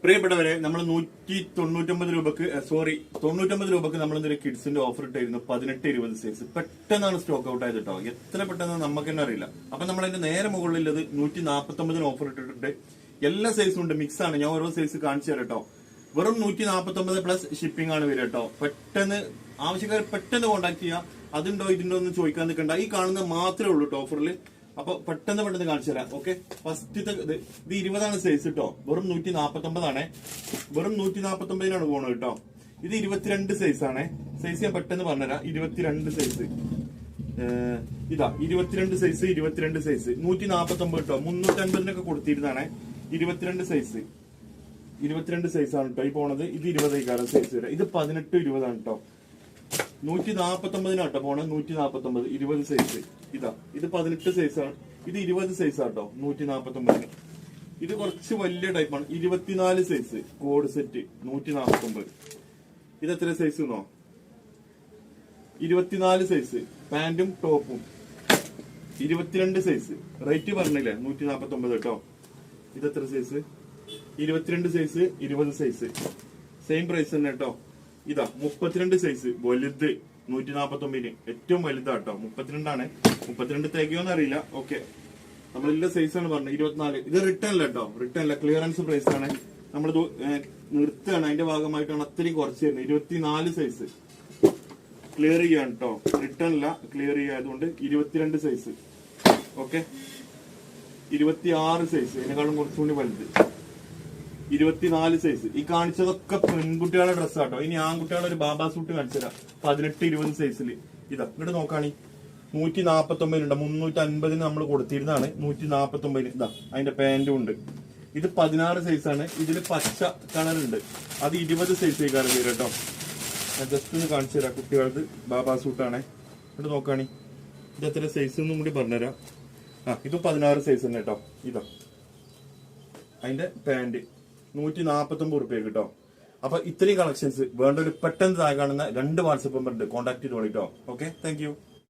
പ്രിയപ്പെട്ടവരെ, നമ്മൾ 199 രൂപക്ക് നമ്മൾ ഇന്നൊരു കിഡ്സിന്റെ ഓഫർ ഇട്ടായിരുന്നു 18-20 സൈസ്. പെട്ടെന്നാണ് സ്റ്റോക്ക് ഔട്ട് ആയത് കേട്ടോ. എത്ര പെട്ടെന്ന് നമുക്ക് തന്നെ അറിയില്ല. അപ്പൊ നമ്മൾ അതിന്റെ നേരെ മുകളിലുള്ളത് 149 ഓഫർ ഇട്ടിട്ടുണ്ട്. എല്ലാ സൈസും ഉണ്ട്, മിക്സ് ആണ്. ഞാൻ ഓരോ സൈസ് കാണിച്ചു തരാം കേട്ടോ. വെറും 149 പ്ലസ് ഷിപ്പിംഗ് ആണ് വരിക കേട്ടോ. പെട്ടെന്ന് ആവശ്യക്കാർ പെട്ടെന്ന് കോൺടാക്ട് ചെയ്യുക. അതുണ്ടോ ഇതിണ്ടോ എന്ന് ചോദിക്കാൻ നിൽക്കണ്ട. ഈ കാണുന്നത് മാത്രമേ ഉള്ളൂ കേട്ടോ ഓഫറിൽ. അപ്പൊ പെട്ടെന്ന് കാണിച്ചു തരാം. ഓക്കെ, ഫസ്റ്റത്തെ ഇത് 20 സൈസ് കേട്ടോ. വെറും 149 വെറും 149 പോണത് കേട്ടോ. ഇത് 22 സൈസ് ആണ്. സൈസ് ഞാൻ പെട്ടെന്ന് പറഞ്ഞുതരാം. 22 സൈസ് ഇതാ 22 സൈസ് 149 കേട്ടോ. 350 കൊടുത്തിരുന്നാണ്. 22 സൈസ് ആണ് കേട്ടോ ഈ പോണത്. ഇത് 20 സൈസ് വരെ. ഇത് 18-20 ആണ് കേട്ടോ. 149 കേട്ടോ പോണത്. 149 20 സൈസ്. ഇതാ ഇത് 18 സൈസ് ആണ്. ഇത് 20 സൈസ് ആട്ടോ. 149. ഇത് കുറച്ച് വലിയ ടൈപ്പാണ്. 24 സൈസ് കോഡ് സെറ്റ് 149. ഇത് എത്ര സൈസ് എന്നോ? 24 സൈസ് പാന്റും ടോപ്പും. 22 സൈസ് റേറ്റ് പറഞ്ഞില്ലേ 149 കേട്ടോ. ഇത് എത്ര സൈസ്? 22 സൈസ് 20 സൈസ് സെയിം പ്രൈസ് തന്നെ കേട്ടോ. ഇതാ 32 സൈസ് വലുത് 149. ഏറ്റവും വലുതാട്ടോ. 32 ആണ്. 32 തികയോന്ന് അറിയില്ല. ഓക്കെ, നമ്മളെല്ലാ സൈസാണ് പറഞ്ഞത്. 24. ഇത് റിട്ടേൺ അല്ല കേട്ടോ. റിട്ടേൺ അല്ല, ക്ലിയറൻസ് പ്രൈസ് ആണ്. നമ്മളിത് നിർത്തുകയാണ്. അതിന്റെ ഭാഗമായിട്ടാണ് അത്രയും കുറച്ച് തരുന്നത്. 24 സൈസ് ക്ലിയർ ചെയ്യാണ് കേട്ടോ. റിട്ടേൺ അല്ല, ക്ലിയർ ചെയ്യായതുകൊണ്ട് 22 സൈസ്. ഓക്കെ, 26 സൈസ് ഇതിനെക്കാളും കുറച്ചുകൂടി വലുത്. 24 സൈസ്. ഈ കാണിച്ചതൊക്കെ പെൺകുട്ടികളുടെ ഡ്രസ്സാട്ടോ. ഇനി ആൺകുട്ടികളുടെ ഒരു ബാബാ സൂട്ട് കാണിച്ചുതരാം. 18-20 സൈസിൽ. ഇതാ ഇങ്ങോട്ട് നോക്കാണി. 149 ഉണ്ട്. 350 നമ്മൾ കൊടുത്തിരുന്നതാണ്. 149. ഇതാ അതിന്റെ പാന്റും ഉണ്ട്. ഇത് 16 സൈസാണ്. ഇതിൽ പച്ച കളർ ഉണ്ട്. അത് 20 സൈസ് വരും കേട്ടോ. ഞാൻ ജസ്റ്റ് ഒന്ന് കാണിച്ചു തരാം. കുട്ടികൾക്ക് ബാബാ സൂട്ടാണ്. ഇങ്ങോട്ട് നോക്കാണി. ഇത് എത്ര സൈസ് എന്നും കൂടി പറഞ്ഞുതരാം. ഇത് 16 സൈസ് തന്നെ കേട്ടോ. ഇതാ അതിന്റെ പാന്റ് 149 റുപ്യ കേട്ടോ. അപ്പൊ ഇത്രയും കളക്ഷൻസ് വേണ്ട ഒരു പെട്ടെന്ന് താഴെ കാണുന്ന 2 വാട്സ്ആപ്പ് നമ്പർ ഉണ്ട്. കോൺടാക്ട് ചെയ്തോളൂ കേട്ടോ. Okay, thank you.